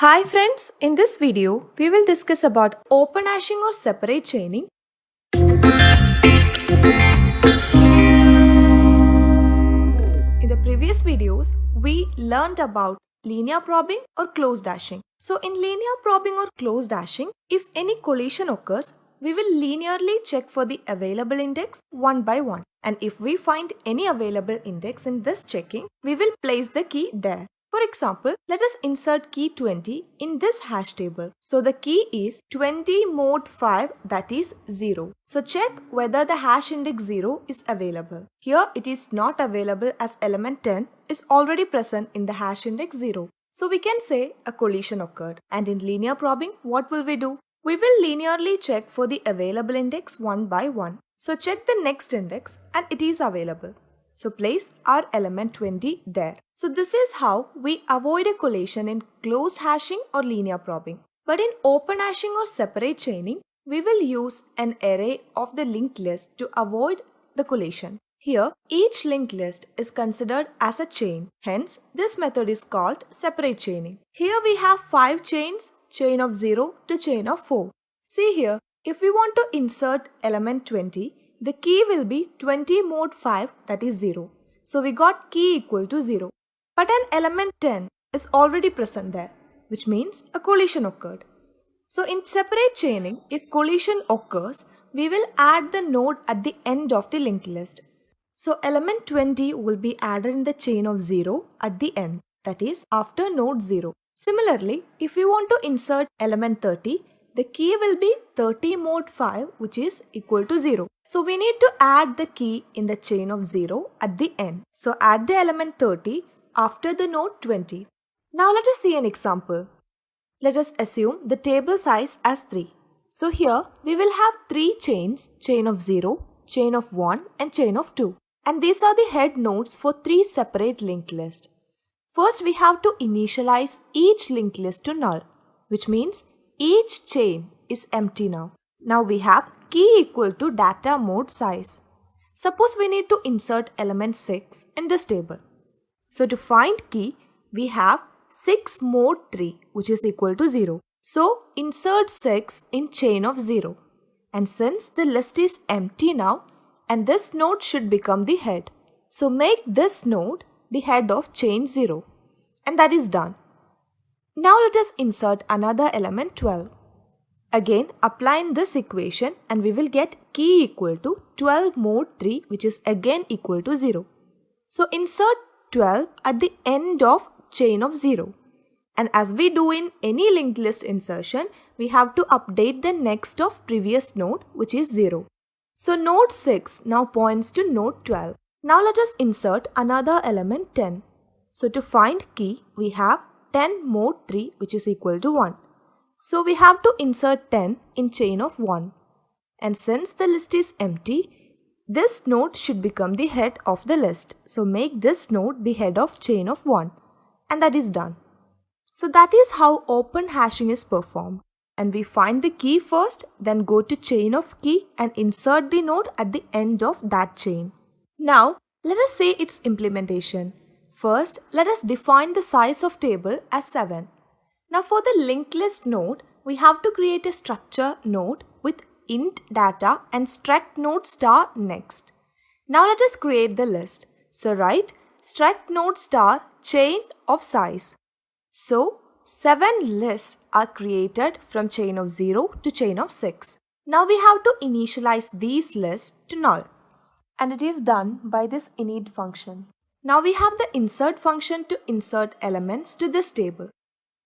Hi friends, in this video we will discuss about open hashing or separate chaining. In the previous videos, we learned about linear probing or closed hashing. So in linear probing or closed hashing, if any collision occurs, we will linearly check for the available index one by one. And if we find any available index in this checking, we will place the key there. For example, let us insert key 20 in this hash table. So the key is 20 mod 5, that is 0. So check whether the hash index 0 is available. Here it is not available as element 10 is already present in the hash index 0. So we can say a collision occurred. And in linear probing, what will we do? We will linearly check for the available index one by one. So check the next index and it is available. So place our element 20 there. So this is how we avoid a collision in closed hashing or linear probing. But in open hashing or separate chaining, we will use an array of the linked list to avoid the collision. Here, each linked list is considered as a chain. Hence, this method is called separate chaining. Here we have 5 chains, chain of 0 to chain of 4. See here, if we want to insert element 20, the key will be 20 mod 5, that is 0. So we got key equal to 0. But an element 10 is already present there, which means a collision occurred. So in separate chaining, if collision occurs, we will add the node at the end of the linked list. So element 20 will be added in the chain of 0 at the end, that is after node 0. Similarly, if we want to insert element 30, the key will be 30 mod 5, which is equal to 0. So we need to add the key in the chain of 0 at the end. So add the element 30 after the node 20. Now let us see an example. Let us assume the table size as 3. So here we will have 3 chains, chain of 0, chain of 1 and chain of 2. And these are the head nodes for 3 separate linked lists. First we have to initialize each linked list to null, which means each chain is empty now. Now we have key equal to data mode size. Suppose we need to insert element 6 in this table. So to find key, we have 6 mod 3, which is equal to 0. So insert 6 in chain of 0. And since the list is empty now, and this node should become the head. So make this node the head of chain 0. And that is done. Now let us insert another element 12. Again applying this equation and we will get key equal to 12 mod 3, which is again equal to 0. So insert 12 at the end of chain of 0. And as we do in any linked list insertion, we have to update the next of previous node, which is 0. So node 6 now points to node 12. Now let us insert another element 10. So to find key, we have 10 mod 3, which is equal to 1. So we have to insert 10 in chain of 1. And since the list is empty, this node should become the head of the list. So make this node the head of chain of 1. And that is done. So that is how open hashing is performed. And we find the key first, then go to chain of key and insert the node at the end of that chain. Now let us see its implementation. First, let us define the size of table as 7. Now for the linked list node, we have to create a structure node with int data and struct node star next. Now let us create the list. So write struct node star chain of size. So 7 lists are created from chain of 0 to chain of 6. Now we have to initialize these lists to null. And it is done by this init function. Now we have the insert function to insert elements to this table.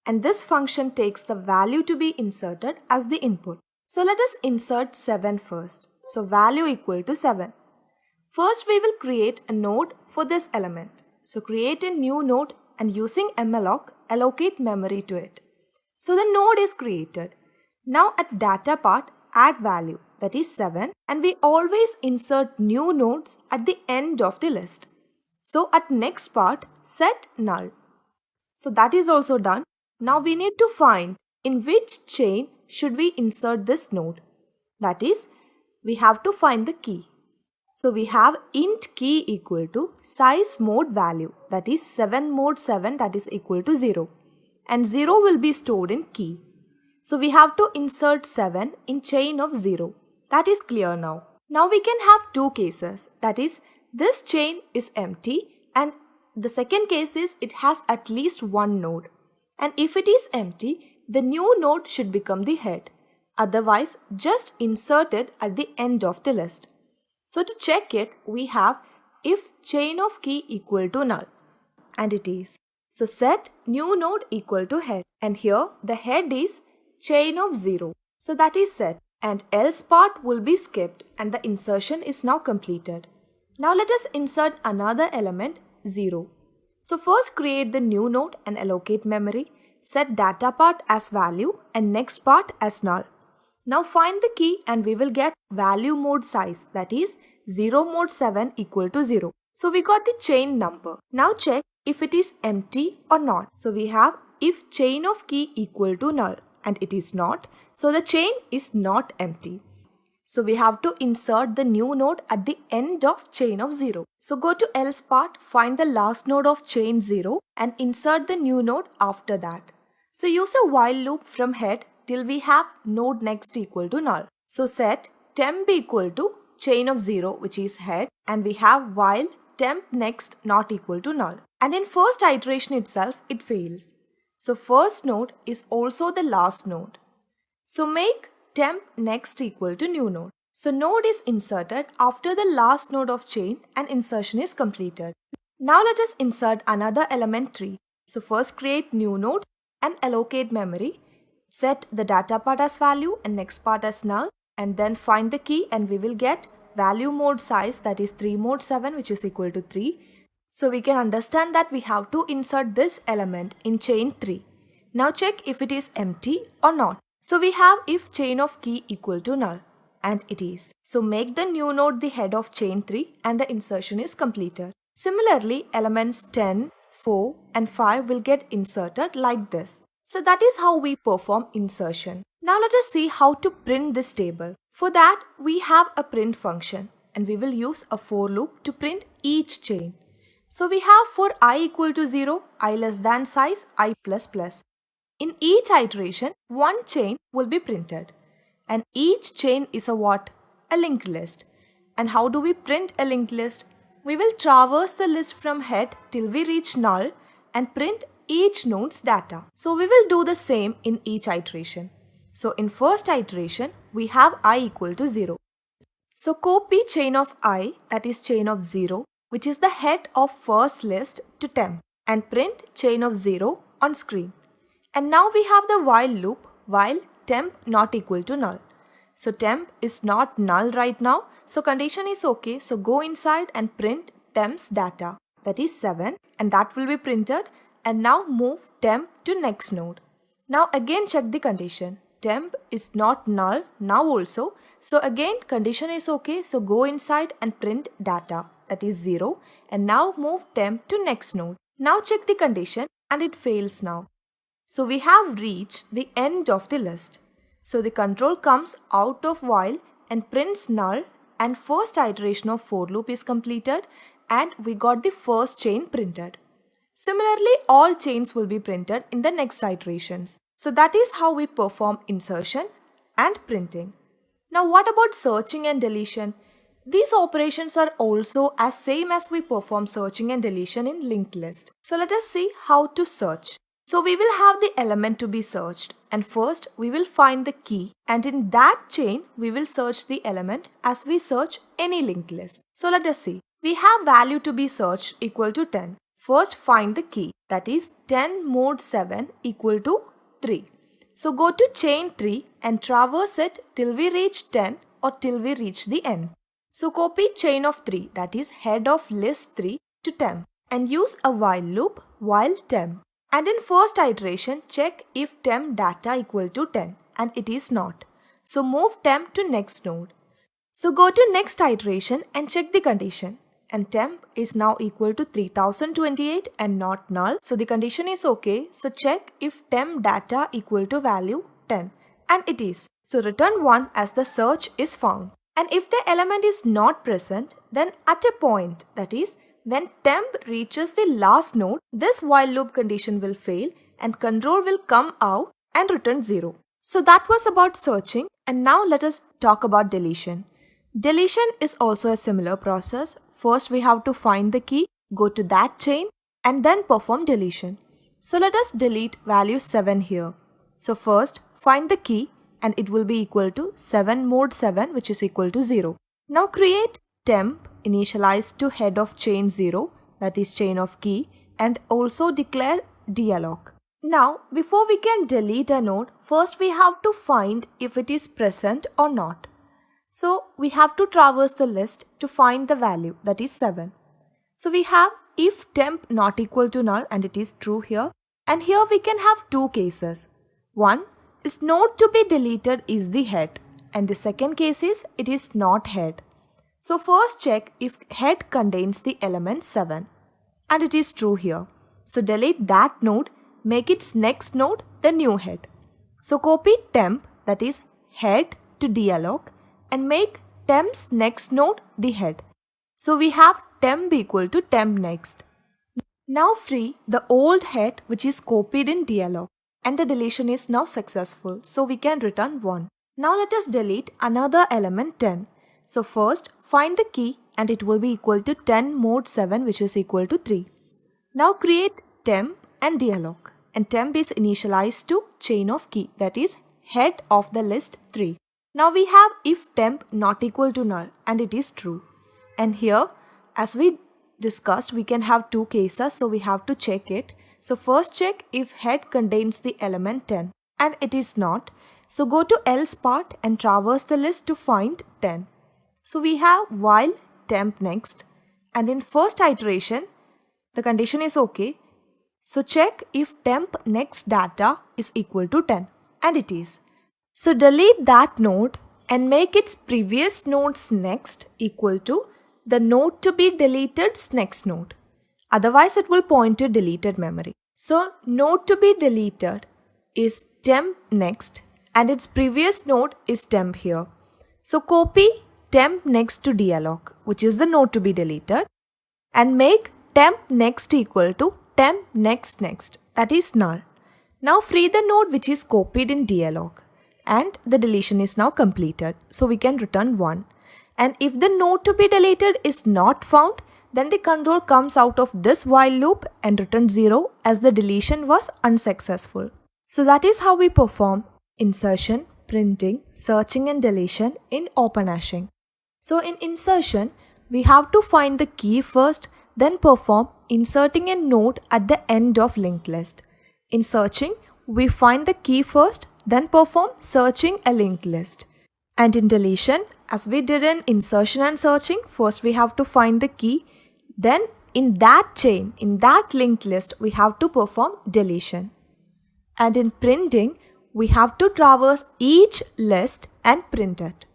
And this function takes the value to be inserted as the input. So let us insert 7 first. So value equal to 7. First we will create a node for this element. So create a new node and using malloc allocate memory to it. So the node is created. Now at data part add value, that is 7, and we always insert new nodes at the end of the list. So at next part set null. So that is also done. Now we need to find in which chain should we insert this node. That is, we have to find the key. So we have int key equal to size mod value, that is 7 mod 7, that is equal to 0. and 0 will be stored in key. So we have to insert 7 in chain of 0. That is clear now. Now we can have two cases. That is, this chain is empty and the second case is it has at least one node. And if it is empty, the new node should become the head. Otherwise, just insert it at the end of the list. So to check it, we have if chain of key equal to null. And it is. So set new node equal to head. And here the head is chain of 0. So that is set. And else part will be skipped and the insertion is now completed. Now let us insert another element 0. So first create the new node and allocate memory. Set data part as value and next part as null. Now find the key and we will get value mode size, that is 0 mod 7 equal to 0. So we got the chain number. Now check if it is empty or not. So we have if chain of key equal to null and it is not. So the chain is not empty. So we have to insert the new node at the end of chain of 0. So go to else part, find the last node of chain 0 and insert the new node after that. So use a while loop from head till we have node next equal to null. So set temp equal to chain of 0 which is head and we have while temp next not equal to null. And in first iteration itself it fails. So first node is also the last node. So make temp next equal to new node. So node is inserted after the last node of chain and insertion is completed. Now let us insert another element 3. So first create new node and allocate memory. Set the data part as value and next part as null and then find the key and we will get value mode size, that is 3 mod 7 which is equal to 3. So we can understand that we have to insert this element in chain 3. Now check if it is empty or not. So we have if chain of key equal to null and it is. So make the new node the head of chain 3 and the insertion is completed. Similarly, elements 10, 4 and 5 will get inserted like this. So that is how we perform insertion. Now let us see how to print this table. For that we have a print function and we will use a for loop to print each chain. So we have for I equal to 0, I less than size, I plus plus. In each iteration, one chain will be printed. And each chain is a what? A linked list. And how do we print a linked list? We will traverse the list from head till we reach null and print each node's data. So we will do the same in each iteration. So in first iteration, we have I equal to 0. So copy chain of I, that is chain of 0, which is the head of first list to temp and print chain of 0 on screen. And now we have the while loop while temp not equal to null. So temp is not null right now. So condition is okay. So go inside and print temp's data, that is 7, and that will be printed. And now move temp to next node. Now again check the condition. Temp is not null now also. So again condition is okay. So go inside and print data, that is 0, and now move temp to next node. Now check the condition and it fails now. So we have reached the end of the list. So the control comes out of while and prints null and first iteration of for loop is completed and we got the first chain printed. Similarly, all chains will be printed in the next iterations. So that is how we perform insertion and printing. Now what about searching and deletion? These operations are also as same as we perform searching and deletion in linked list. So let us see how to search. So we will have the element to be searched and first we will find the key and in that chain we will search the element as we search any linked list. So let us see. We have value to be searched equal to 10. First find the key, that is 10 mod 7 equal to 3. So go to chain 3 and traverse it till we reach 10 or till we reach the end. So copy chain of 3, that is head of list 3 to temp and use a while loop while temp. And in first iteration, check if temp data equal to 10 and it is not. So move temp to next node. So go to next iteration and check the condition. And temp is now equal to 3028 and not null. So the condition is okay. So check if temp data equal to value 10 and it is. So return 1 as the search is found. And if the element is not present, then at a point, that is When temp reaches the last node, this while loop condition will fail and control will come out and return 0. So that was about searching, and now let us talk about deletion. Deletion is also a similar process. First we have to find the key, go to that chain and then perform deletion. So let us delete value 7 here. So first find the key and it will be equal to 7 mod 7, which is equal to 0. Now create temp initialized to head of chain 0, that is chain of key, and also declare dialog. Now before we can delete a node, first we have to find if it is present or not. So we have to traverse the list to find the value, that is 7. So we have if temp not equal to null and it is true here, and here we can have two cases. One is node to be deleted is the head, and the second case is it is not head. So first check if head contains the element 7 and it is true here. So delete that node, make its next node the new head. So copy temp, that is head, to dialog and make temp's next node the head. So we have temp equal to temp next. Now free the old head which is copied in dialog, and the deletion is now successful, so we can return 1. Now let us delete another element 10. So first find the key and it will be equal to 10 mod 7, which is equal to 3. Now create temp and dialog, and temp is initialized to chain of key, that is head of the list 3. Now we have if temp not equal to null and it is true. And here as we discussed, we can have two cases, so we have to check it. So first check if head contains the element 10 and it is not. So go to else part and traverse the list to find 10. So we have while temp next, and in first iteration the condition is okay. So check if temp next data is equal to 10, and it is. So delete that node and make its previous node's next equal to the node to be deleted's next node. Otherwise it will point to deleted memory. So node to be deleted is temp next and its previous node is temp here. So copy temp next to dialog, which is the node to be deleted, and make temp next equal to temp next next, that is null. Now free the node which is copied in dialog, and the deletion is now completed, so we can return 1. And if the node to be deleted is not found, then the control comes out of this while loop and returns 0 as the deletion was unsuccessful. So that is how we perform insertion, printing, searching and deletion in OpenHashing. So in insertion, we have to find the key first, then perform inserting a node at the end of linked list. In searching, we find the key first, then perform searching a linked list. And in deletion, as we did in insertion and searching, first we have to find the key, then in that chain, in that linked list, we have to perform deletion. And in printing, we have to traverse each list and print it.